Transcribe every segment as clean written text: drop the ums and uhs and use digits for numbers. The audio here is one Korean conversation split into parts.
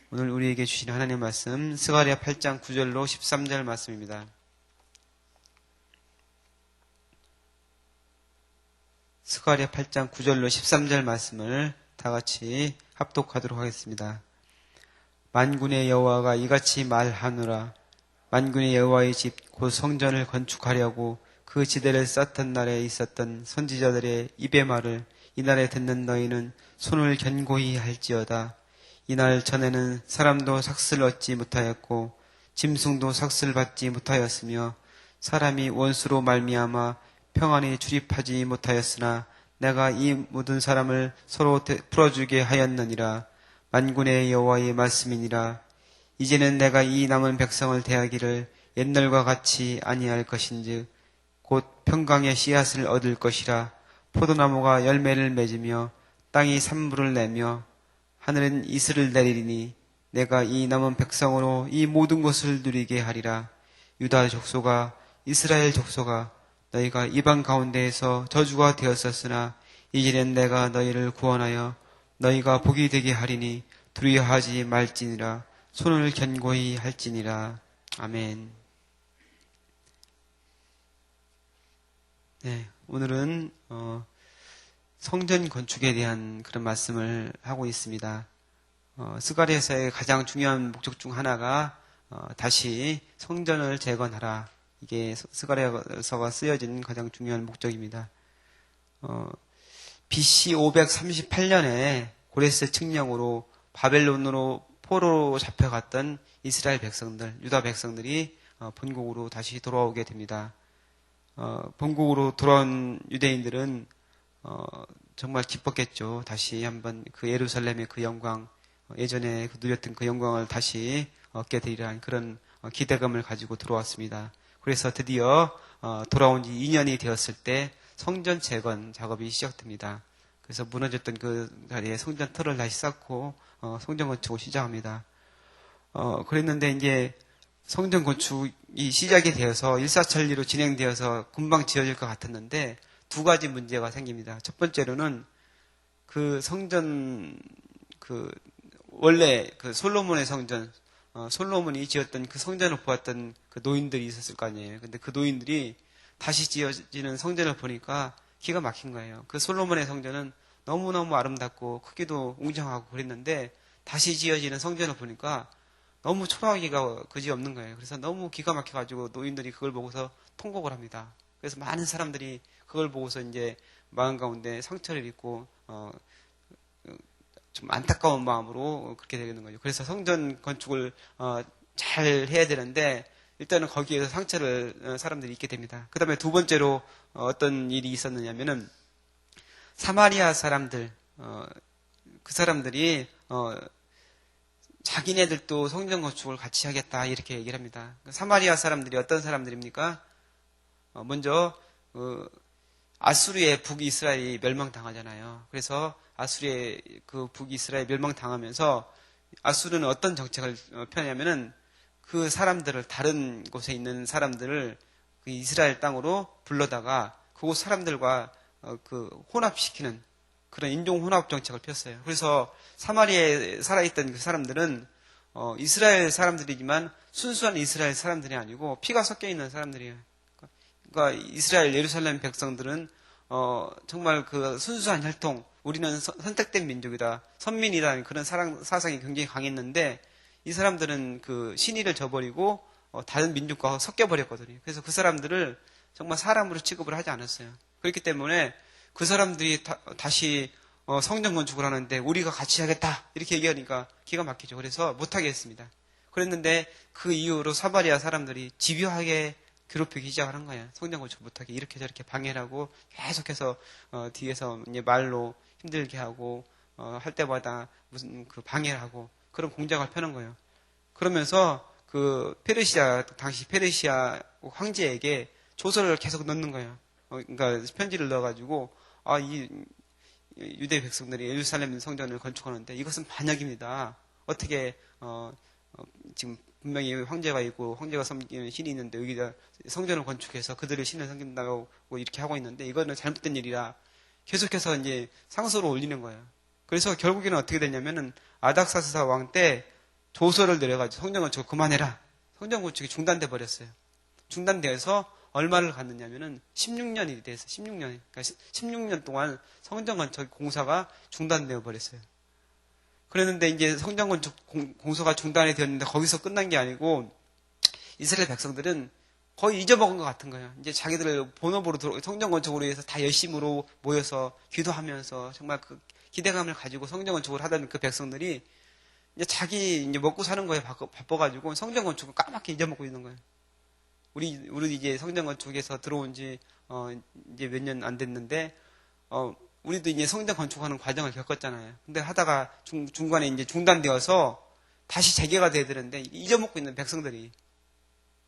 오늘 우리에게 주신 하나님의 말씀 스가랴 8장 9절로 13절 말씀입니다. 스가랴 8장 9절로 13절 말씀을 다 같이 합독하도록 하겠습니다. 만군의 여호와가 이같이 말하노라. 만군의 여호와의 집 곧 성전을 건축하려고 그 지대를 쌓던 날에 있었던 선지자들의 입의 말을 이날에 듣는 너희는 손을 견고히 할지어다. 이날 전에는 사람도 삭슬 얻지 못하였고 짐승도 삭슬 받지 못하였으며 사람이 원수로 말미암아 평안히 출입하지 못하였으나 내가 이 모든 사람을 서로 풀어주게 하였느니라. 만군의 여호와의 말씀이니라. 이제는 내가 이 남은 백성을 대하기를 옛날과 같이 아니할 것인즉 곧 평강의 씨앗을 얻을 것이라. 포도나무가 열매를 맺으며 땅이 산물을 내며 하늘은 이슬을 내리리니 내가 이 남은 백성으로 이 모든 것을 누리게 하리라. 유다 족속아 이스라엘 족속아 너희가 이방 가운데에서 저주가 되었었으나 이제는 내가 너희를 구원하여 너희가 복이 되게 하리니 두려워하지 말지니라. 손을 견고히 할지니라. 아멘. 네, 오늘은 성전 건축에 대한 그런 말씀을 하고 있습니다. 스가랴서의 가장 중요한 목적 중 하나가 다시 성전을 재건하라. 이게 스가랴서가 쓰여진 가장 중요한 목적입니다. BC 538년에 고레스 칙령으로 바벨론으로 포로로 잡혀갔던 이스라엘 백성들, 유다 백성들이 본국으로 다시 돌아오게 됩니다. 본국으로 돌아온 유대인들은 정말 기뻤겠죠. 다시 한번 그 예루살렘의 그 영광, 예전에 누렸던 그 영광을 다시 얻게 되리라는 그런 기대감을 가지고 들어왔습니다. 그래서 드디어 돌아온 지 2년이 되었을 때 성전 재건 작업이 시작됩니다. 그래서 무너졌던 그 자리에 성전 털을 다시 쌓고 성전 건축을 시작합니다. 그랬는데 이제 성전 건축이 시작이 되어서 일사천리로 진행되어서 금방 지어질 것 같았는데 두 가지 문제가 생깁니다. 첫 번째로는 그 성전 원래 그 솔로몬의 성전, 솔로몬이 지었던 그 성전을 보았던 그 노인들이 있었을 거 아니에요. 근데 그 노인들이 다시 지어지는 성전을 보니까 기가 막힌 거예요. 그 솔로몬의 성전은 너무너무 아름답고 크기도 웅장하고 그랬는데 다시 지어지는 성전을 보니까 너무 초라하기가 그지없는 거예요. 그래서 너무 기가 막혀가지고 노인들이 그걸 보고서 통곡을 합니다. 그래서 많은 사람들이 그걸 보고서 이제 마음 가운데 상처를 입고 좀 안타까운 마음으로 그렇게 되는 거죠. 그래서 성전 건축을 잘 해야 되는데 일단은 거기에서 상처를 사람들이 입게 됩니다. 그 다음에 두 번째로 어떤 일이 있었느냐면은 사마리아 사람들 그 사람들이 자기네들도 성전 건축을 같이 하겠다 이렇게 얘기를 합니다. 사마리아 사람들이 어떤 사람들입니까? 먼저 아수르의 북이스라엘이 멸망당하잖아요. 그래서 아수르의 그 북이스라엘 멸망당하면서 아수르는 어떤 정책을 펴냐면은 그 사람들을 다른 곳에 있는 사람들을 그 이스라엘 땅으로 불러다가 그곳 사람들과 그 혼합시키는 그런 인종 혼합 정책을 폈어요. 그래서 사마리아에 살아있던 그 사람들은 이스라엘 사람들이지만 순수한 이스라엘 사람들이 아니고 피가 섞여 있는 사람들이에요. 그러니까 이스라엘 예루살렘 백성들은 정말 그 순수한 혈통, 우리는 선택된 민족이다, 선민이라는 그런 사상이 굉장히 강했는데 이 사람들은 그 신의를 저버리고 다른 민족과 섞여버렸거든요. 그래서 그 사람들을 정말 사람으로 취급을 하지 않았어요. 그렇기 때문에 그 사람들이 다시 성전 건축을 하는데 우리가 같이 하겠다 이렇게 얘기하니까 기가 막히죠. 그래서 못하게 했습니다. 그랬는데 그 이후로 사마리아 사람들이 집요하게 괴롭히기 시작하는 거예요. 성전 건축 못하게 이렇게 저렇게 방해를 하고 계속해서 뒤에서 이제 말로 힘들게 하고 할 때마다 무슨 그 방해를 하고 그런 공작을 펴는 거예요. 그러면서 그 당시 페르시아 황제에게 조서를 계속 넣는 거예요. 그러니까 편지를 넣어가지고 이 유대 백성들이 예루살렘 성전을 건축하는데 이것은 반역입니다. 어떻게 지금 분명히 황제가 있고 황제가 섬기는 신이 있는데 여기다 성전을 건축해서 그들의 신을 섬긴다고 이렇게 하고 있는데 이거는 잘못된 일이라 계속해서 이제 상소를 올리는 거예요. 그래서 결국에는 어떻게 됐냐면은 아닥사스다 왕 때 조서를 내려가지고 성전 건축을 그만해라. 성전 건축이 중단돼 버렸어요. 중단되어서 얼마를 갔느냐면은 16년이 돼서 16년. 그러니까 16년 동안 성전 건축 공사가 중단되어 버렸어요. 그랬는데 이제 성전 건축 공사가 중단이 되었는데 거기서 끝난 게 아니고 이스라엘 백성들은 거의 잊어먹은 것 같은 거예요. 이제 자기들 본업으로 성전 건축으로 위해서 다 열심으로 모여서 기도하면서 정말 그 기대감을 가지고 성전 건축을 하던 그 백성들이 이제 자기 이제 먹고 사는 거에 바빠가지고 성전 건축을 까맣게 잊어먹고 있는 거예요. 우리 이제 성전 건축에서 들어온 지 이제 몇 년 안 됐는데 우리도 이제 성전 건축하는 과정을 겪었잖아요. 근데 하다가 중간에 이제 중단되어서 다시 재개가 돼야 되는데 잊어먹고 있는 백성들이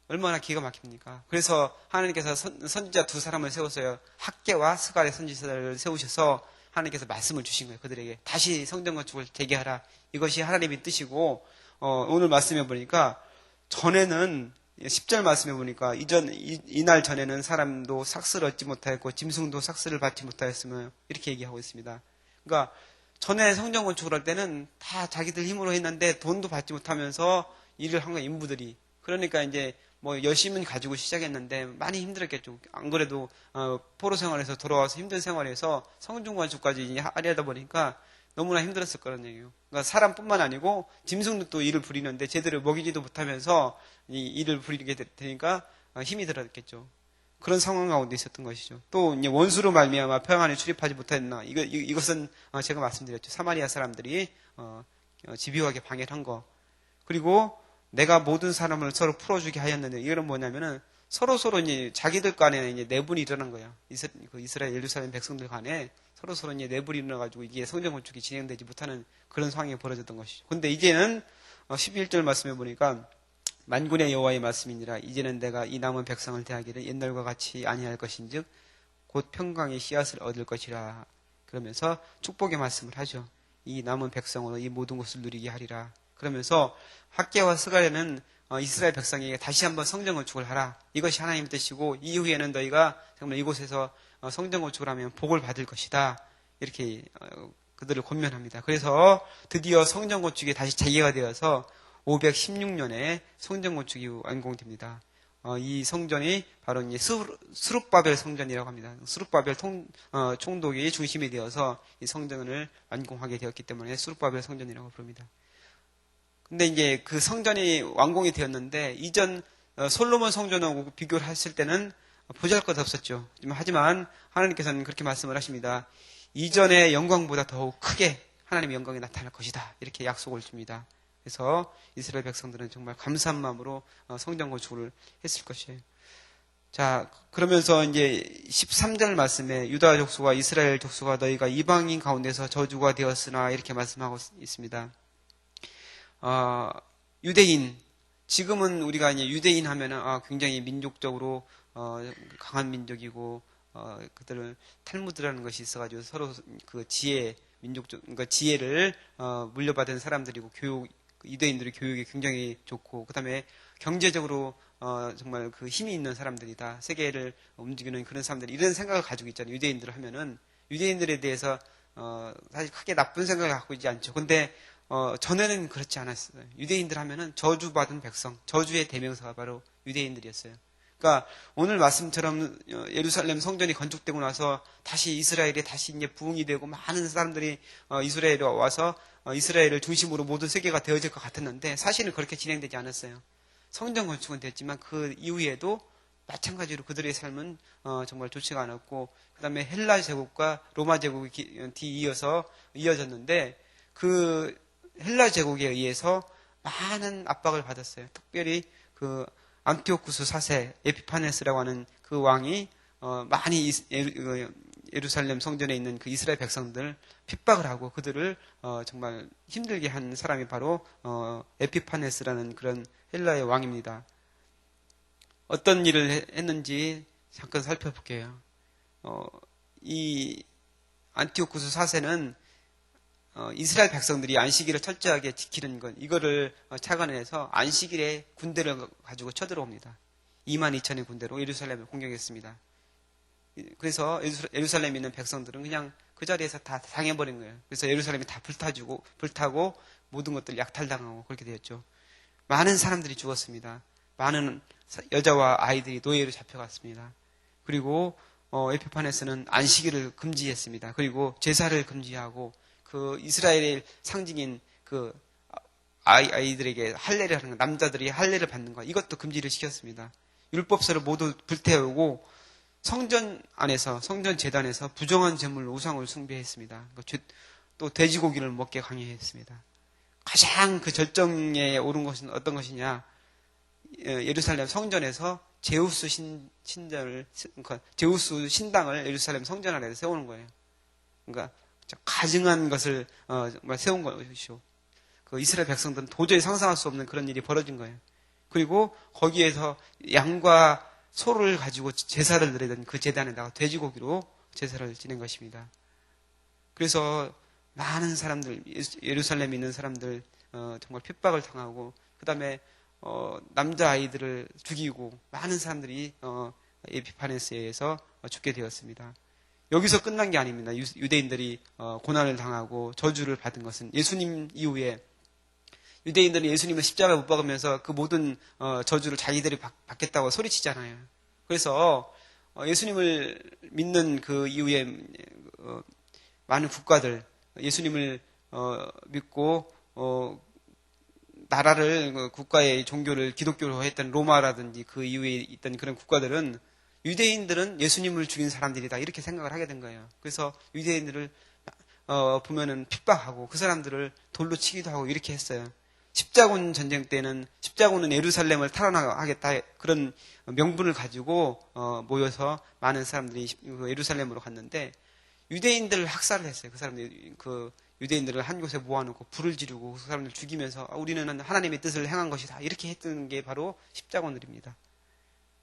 얼마나 기가 막힙니까? 그래서 하나님께서 선지자 두 사람을 세웠어요. 학개와 스갈의 선지자를 세우셔서 하나님께서 말씀을 주신 거예요. 그들에게 다시 성전 건축을 재개하라. 이것이 하나님의 뜻이고 오늘 말씀해 보니까 전에는 10절 말씀해 보니까 이날 전에는 사람도 삭스를 얻지 못하였고 짐승도 삭스를 받지 못하였으며 이렇게 얘기하고 있습니다. 그러니까 전에 성전 건축을 할 때는 다 자기들 힘으로 했는데 돈도 받지 못하면서 일을 한 거예요. 인부들이. 그러니까 이제 뭐 열심은 가지고 시작했는데 많이 힘들었겠죠. 안 그래도 포로 생활에서 돌아와서 힘든 생활에서 성전 건축까지 하려다 보니까 너무나 힘들었을 거란 얘기예요. 그러니까 사람뿐만 아니고 짐승도 또 일을 부리는데 제대로 먹이지도 못하면서 이 일을 부리게 되니까 힘이 들었겠죠. 그런 상황 가운데 있었던 것이죠. 또 이제 원수로 말미암아 평안에 출입하지 못했나. 이것은 제가 말씀드렸죠. 사마리아 사람들이 집요하게 방해를 한 거. 그리고 내가 모든 사람을 서로 풀어주게 하였는데 이거는 뭐냐면은 서로 이제 자기들 간에 이제 내분이 일어난 거예요. 이스라엘 예루살렘 백성들 간에 서로 이제 내분이 일어나가지고 이게 성전 건축이 진행되지 못하는 그런 상황이 벌어졌던 것이죠. 근데 이제는 11절 말씀해 보니까 만군의 여호와의 말씀이니라. 이제는 내가 이 남은 백성을 대하기를 옛날과 같이 아니할 것인즉 곧 평강의 씨앗을 얻을 것이라. 그러면서 축복의 말씀을 하죠. 이 남은 백성으로 이 모든 것을 누리게 하리라. 그러면서 학개와 스갈에는 이스라엘 백성에게 다시 한번 성전 건축을 하라. 이것이 하나님의 뜻이고 이후에는 너희가 정말 이곳에서 성전 건축을 하면 복을 받을 것이다. 이렇게 그들을 권면합니다. 그래서 드디어 성전 건축이 다시 재개가 되어서 516년에 성전 건축이 완공됩니다. 이 성전이 바로 이제 스룹바벨 성전이라고 합니다. 스룹바벨 총독이 중심이 되어서 이 성전을 완공하게 되었기 때문에 스룹바벨 성전이라고 부릅니다. 근데 이제 그 성전이 완공이 되었는데 이전 솔로몬 성전하고 비교를 했을 때는 보잘것없었죠. 하지만 하나님께서는 그렇게 말씀을 하십니다. 이전의 영광보다 더욱 크게 하나님의 영광이 나타날 것이다. 이렇게 약속을 줍니다. 그래서 이스라엘 백성들은 정말 감사한 마음으로 성전 건축을 했을 것이에요. 자, 그러면서 이제 13절 말씀에 유다 족속과 이스라엘 족속과 너희가 이방인 가운데서 저주가 되었으나 이렇게 말씀하고 있습니다. 유대인, 지금은 우리가 이제 유대인 하면은 굉장히 민족적으로 강한 민족이고 그들은 탈무드라는 것이 있어가지고 서로 그 민족적 그러니까 지혜를 물려받은 사람들이고 유대인들의 교육이 굉장히 좋고 그다음에 경제적으로 정말 그 힘이 있는 사람들이다. 세계를 움직이는 그런 사람들이 이런 생각을 가지고 있잖아요. 유대인들 하면은 유대인들에 대해서 사실 크게 나쁜 생각을 갖고 있지 않죠. 근데 전에는 그렇지 않았어요. 유대인들 하면은 저주받은 백성, 저주의 대명사가 바로 유대인들이었어요. 그러니까 오늘 말씀처럼 예루살렘 성전이 건축되고 나서 다시 이스라엘이 다시 이제 부흥이 되고 많은 사람들이 이스라엘에 와서 이스라엘을 중심으로 모든 세계가 되어질 것 같았는데 사실은 그렇게 진행되지 않았어요. 성전 건축은 됐지만 그 이후에도 마찬가지로 그들의 삶은 정말 좋지가 않았고 그 다음에 헬라 제국과 로마 제국이 이어졌는데 그 헬라 제국에 의해서 많은 압박을 받았어요. 특별히 그 안티오쿠스 4세 에피파네스라고 하는 그 왕이 많이 예루살렘 성전에 있는 그 이스라엘 백성들을 핍박을 하고 그들을 정말 힘들게 한 사람이 바로 에피파네스라는 그런 헬라의 왕입니다. 어떤 일을 했는지 잠깐 살펴볼게요. 이 안티오쿠스 4세는 이스라엘 백성들이 안식일을 철저하게 지키는 것, 이거를 착안해서 안식일에 군대를 가지고 쳐들어옵니다. 22,000의 군대로 예루살렘을 공격했습니다. 그래서 예루살렘에 있는 백성들은 그냥 그 자리에서 다 당해버린 거예요. 그래서 예루살렘이 다 불타고 모든 것들 약탈당하고 그렇게 되었죠. 많은 사람들이 죽었습니다. 많은 여자와 아이들이 노예로 잡혀갔습니다. 그리고 에피판에서는 안식일을 금지했습니다. 그리고 제사를 금지하고 그 이스라엘의 상징인 그 아이들에게 할례를 하는 것, 남자들이 할례를 받는 것, 이것도 금지를 시켰습니다. 율법서를 모두 불태우고 성전 안에서, 성전 제단에서 부정한 제물 우상을 숭배했습니다. 또 돼지고기를 먹게 강요했습니다. 가장 그 절정에 오른 것은 어떤 것이냐? 예루살렘 성전에서 제우스 제우스 신당을 예루살렘 성전 안에 세우는 거예요. 그러니까 가증한 것을 정말 세운 것이죠. 그 이스라엘 백성들은 도저히 상상할 수 없는 그런 일이 벌어진 거예요. 그리고 거기에서 양과 소를 가지고 제사를 드리던 그 제단에다가 돼지고기로 제사를 지낸 것입니다. 그래서 많은 사람들, 예루살렘에 있는 사람들 정말 핍박을 당하고 그 다음에 남자아이들을 죽이고 많은 사람들이 에피파네스에 의해서 죽게 되었습니다. 여기서 끝난 게 아닙니다. 유대인들이 고난을 당하고 저주를 받은 것은 예수님 이후에 유대인들은 예수님을 십자가에 못 박으면서 그 모든 저주를 자기들이 받겠다고 소리치잖아요. 그래서 예수님을 믿는 그 이후에 많은 국가들, 예수님을 믿고 나라를 국가의 종교를 기독교로 했던 로마라든지 그 이후에 있던 그런 국가들은 유대인들은 예수님을 죽인 사람들이다 이렇게 생각을 하게 된 거예요. 그래서 유대인들을 보면은 핍박하고 그 사람들을 돌로 치기도 하고 이렇게 했어요. 십자군 전쟁 때는 십자군은 예루살렘을 탈환하겠다 그런 명분을 가지고 모여서 많은 사람들이 예루살렘으로 갔는데 유대인들을 학살을 했어요. 그 사람들이 그 유대인들을 한 곳에 모아놓고 불을 지르고 그 사람들 죽이면서 우리는 하나님의 뜻을 행한 것이다 이렇게 했던 게 바로 십자군들입니다.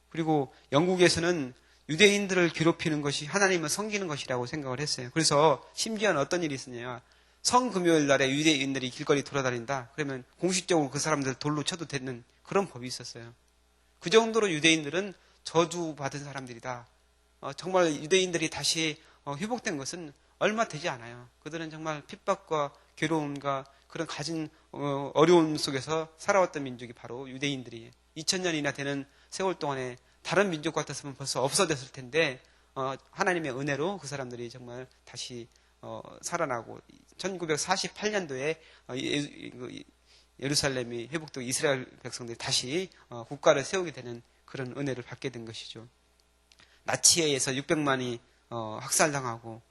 그리고 영국에서는 유대인들을 괴롭히는 것이 하나님을 섬기는 것이라고 생각을 했어요. 그래서 심지어는 어떤 일이 있었냐. 성금요일 날에 유대인들이 길거리 돌아다닌다. 그러면 공식적으로 그 사람들 돌로 쳐도 되는 그런 법이 있었어요. 그 정도로 유대인들은 저주받은 사람들이다. 정말 유대인들이 다시 회복된 것은 얼마 되지 않아요. 그들은 정말 핍박과 괴로움과 그런 가진 어려움 속에서 살아왔던 민족이 바로 유대인들이에요. 2000년이나 되는 세월 동안에 다른 민족 같았으면 벌써 없어졌을 텐데 하나님의 은혜로 그 사람들이 정말 다시 살아나고 1948년도에 예루살렘이 회복되고 이스라엘 백성들이 다시 국가를 세우게 되는 그런 은혜를 받게 된 것이죠. 나치에 의해서 600만이 학살당하고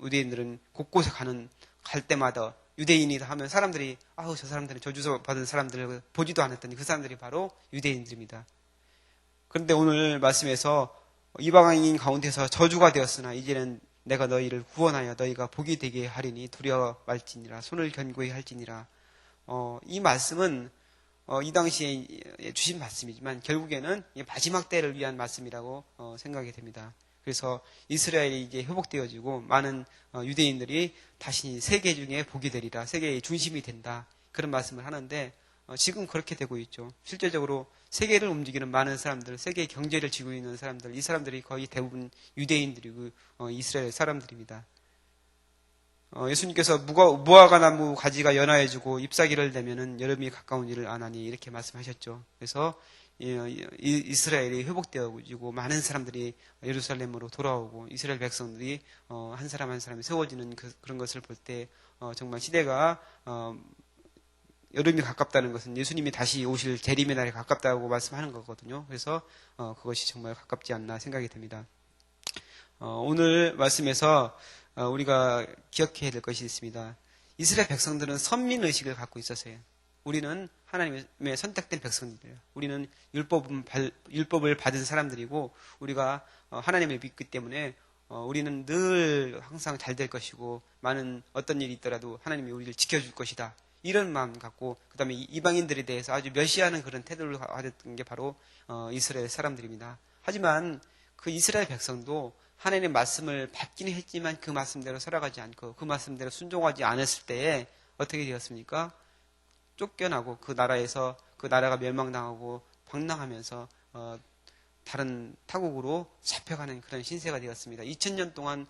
유대인들은 곳곳에 갈 때마다 유대인이다 하면 사람들이 아우 저 사람들은 저주 받은 사람들을 보지도 않았더니 그 사람들이 바로 유대인들입니다. 그런데 오늘 말씀에서 이방인 가운데서 저주가 되었으나 이제는 내가 너희를 구원하여 너희가 복이 되게 하리니 두려워 말지니라 손을 견고히 할지니라. 이 말씀은 이 당시에 주신 말씀이지만 결국에는 마지막 때를 위한 말씀이라고 생각이 됩니다. 그래서 이스라엘이 이제 회복되어지고 많은 유대인들이 다시 세계 중에 복이 되리라. 세계의 중심이 된다. 그런 말씀을 하는데 지금 그렇게 되고 있죠. 실제적으로 세계를 움직이는 많은 사람들, 세계의 경제를 쥐고 있는 사람들, 이 사람들이 거의 대부분 유대인들이고 이스라엘 사람들입니다. 예수님께서 무화과 나무 가지가 연화해지고 잎사귀를 내면은 여름이 가까운 일을 아나니 이렇게 말씀하셨죠. 그래서 이스라엘이 회복되어지고 많은 사람들이 예루살렘으로 돌아오고 이스라엘 백성들이 한 사람 한 사람이 세워지는 그런 것을 볼 때 정말 시대가 여름이 가깝다는 것은 예수님이 다시 오실 재림의 날이 가깝다고 말씀하는 거거든요. 그래서 그것이 정말 가깝지 않나 생각이 됩니다. 오늘 말씀에서 우리가 기억해야 될 것이 있습니다. 이스라엘 백성들은 선민의식을 갖고 있었어요. 우리는 하나님의 선택된 백성들이에요. 우리는 율법을 받은 사람들이고 우리가 하나님을 믿기 때문에 우리는 늘 항상 잘 될 것이고 많은 어떤 일이 있더라도 하나님이 우리를 지켜줄 것이다. 이런 마음 갖고 그 다음에 이방인들에 대해서 아주 멸시하는 그런 태도를 가졌던 게 바로 이스라엘 사람들입니다. 하지만 그 이스라엘 백성도 하나님의 말씀을 받기는 했지만 그 말씀대로 살아가지 않고 그 말씀대로 순종하지 않았을 때에 어떻게 되었습니까? 쫓겨나고 그 나라에서 그 나라가 멸망당하고 방랑하면서 다른 타국으로 잡혀가는 그런 신세가 되었습니다. 2000년 동안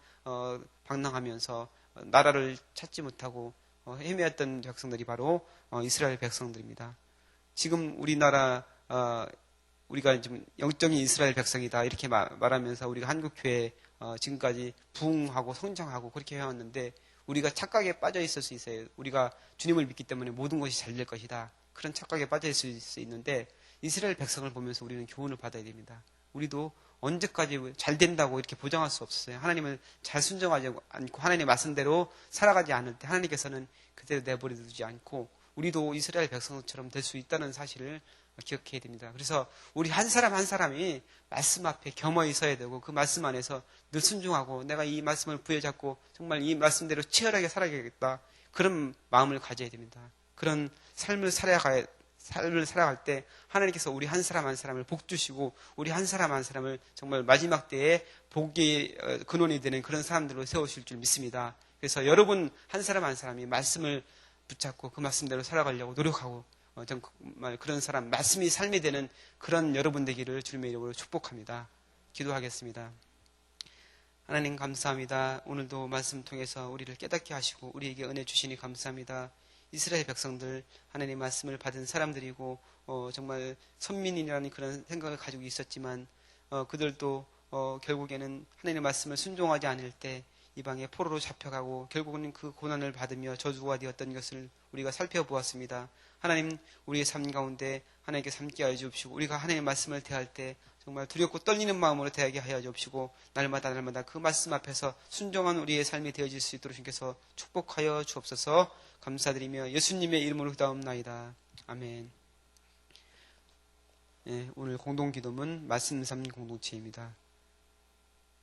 방랑하면서 나라를 찾지 못하고 헤매었던 백성들이 바로 이스라엘 백성들입니다. 지금 우리나라 우리가 좀 영적인 이스라엘 백성이다 이렇게 말하면서 우리가 한국교회 지금까지 부흥하고 성장하고 그렇게 해왔는데 우리가 착각에 빠져 있을 수 있어요. 우리가 주님을 믿기 때문에 모든 것이 잘 될 것이다. 그런 착각에 빠져 있을 수 있는데 이스라엘 백성을 보면서 우리는 교훈을 받아야 됩니다. 우리도 언제까지 잘 된다고 이렇게 보장할 수 없어요. 하나님을 잘 순종하지 않고 하나님의 말씀대로 살아가지 않을 때 하나님께서는 그대로 내버려 두지 않고 우리도 이스라엘 백성처럼 될 수 있다는 사실을 기억해야 됩니다. 그래서 우리 한 사람 한 사람이 말씀 앞에 겸허히 서야 되고 그 말씀 안에서 늘 순종하고 내가 이 말씀을 부여잡고 정말 이 말씀대로 치열하게 살아가겠다. 그런 마음을 가져야 됩니다. 그런 삶을 살아갈 때 하나님께서 우리 한 사람 한 사람을 복 주시고 우리 한 사람 한 사람을 정말 마지막 때에 복의 근원이 되는 그런 사람들로 세우실 줄 믿습니다. 그래서 여러분 한 사람 한 사람이 말씀을 붙잡고 그 말씀대로 살아가려고 노력하고 정말 그런 사람, 말씀이 삶이 되는 그런 여러분 되기를 주님의 이름으로 축복합니다. 기도하겠습니다. 하나님 감사합니다. 오늘도 말씀 통해서 우리를 깨닫게 하시고 우리에게 은혜 주시니 감사합니다. 이스라엘 백성들 하나님 말씀을 받은 사람들이고 정말 선민이라는 그런 생각을 가지고 있었지만 그들도 결국에는 하나님의 말씀을 순종하지 않을 때 이방의 포로로 잡혀가고 결국은 그 고난을 받으며 저주가 되었던 것을 우리가 살펴보았습니다. 하나님 우리의 삶 가운데 하나님께 삼게 하여 주옵시고 우리가 하나님의 말씀을 대할 때 정말 두렵고 떨리는 마음으로 대하게 하여 주옵시고 날마다 그 말씀 앞에서 순종한 우리의 삶이 되어질 수 있도록 주님께서 축복하여 주옵소서. 감사드리며 예수님의 이름으로 기도하옵나이다. 아멘. 네, 오늘 공동기도문 말씀 삶 공동체입니다.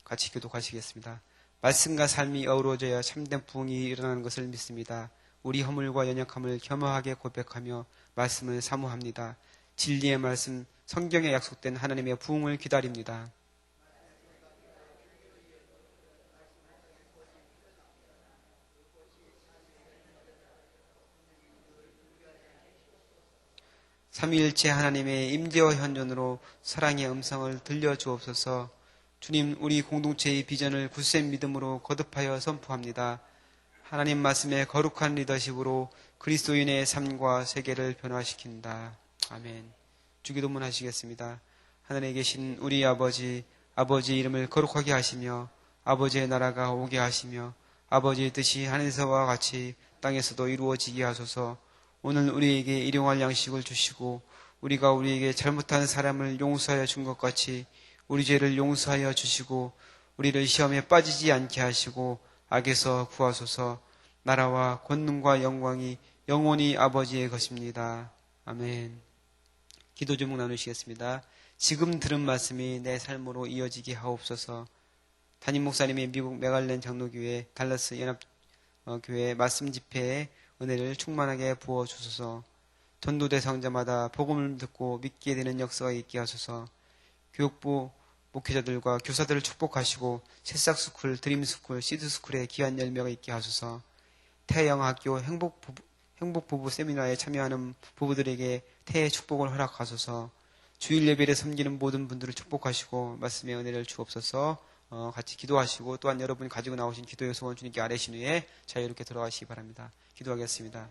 같이 기도하시겠습니다. 말씀과 삶이 어우러져야 참된 부흥이 일어나는 것을 믿습니다. 우리 허물과 연약함을 겸허하게 고백하며 말씀을 사모합니다. 진리의 말씀, 성경에 약속된 하나님의 부흥을 기다립니다. 삼위일체 하나님의 임재와 현존으로 사랑의 음성을 들려주옵소서. 주님, 우리 공동체의 비전을 굳센 믿음으로 거듭하여 선포합니다. 하나님 말씀의 거룩한 리더십으로 그리스도인의 삶과 세계를 변화시킨다. 아멘. 주기도문 하시겠습니다. 하늘에 계신 우리 아버지, 아버지의 이름을 거룩하게 하시며 아버지의 나라가 오게 하시며 아버지의 뜻이 하늘에서와 같이 땅에서도 이루어지게 하소서. 오늘 우리에게 일용할 양식을 주시고 우리가 우리에게 잘못한 사람을 용서하여 준 것 같이 우리 죄를 용서하여 주시고 우리를 시험에 빠지지 않게 하시고 악에서 구하소서. 나라와 권능과 영광이 영원히 아버지의 것입니다. 아멘. 기도 제목 나누시겠습니다. 지금 들은 말씀이 내 삶으로 이어지게 하옵소서. 담임 목사님의 미국 메갈렌 장로교회 달라스 연합교회 말씀 집회에 은혜를 충만하게 부어주소서. 전도 대상자마다 복음을 듣고 믿게 되는 역사가 있게 하소서. 교육부 목회자들과 교사들을 축복하시고 새싹스쿨, 드림스쿨, 시드스쿨에 귀한 열매가 있게 하소서. 태영학교 행복부부 세미나에 참여하는 부부들에게 태의 축복을 허락하소서. 주일 예배를 섬기는 모든 분들을 축복하시고 말씀의 은혜를 주옵소서. 같이 기도하시고 또한 여러분이 가지고 나오신 기도의 소원 주님께 아뢰신 후에 자유롭게 들어가시기 바랍니다. 기도하겠습니다.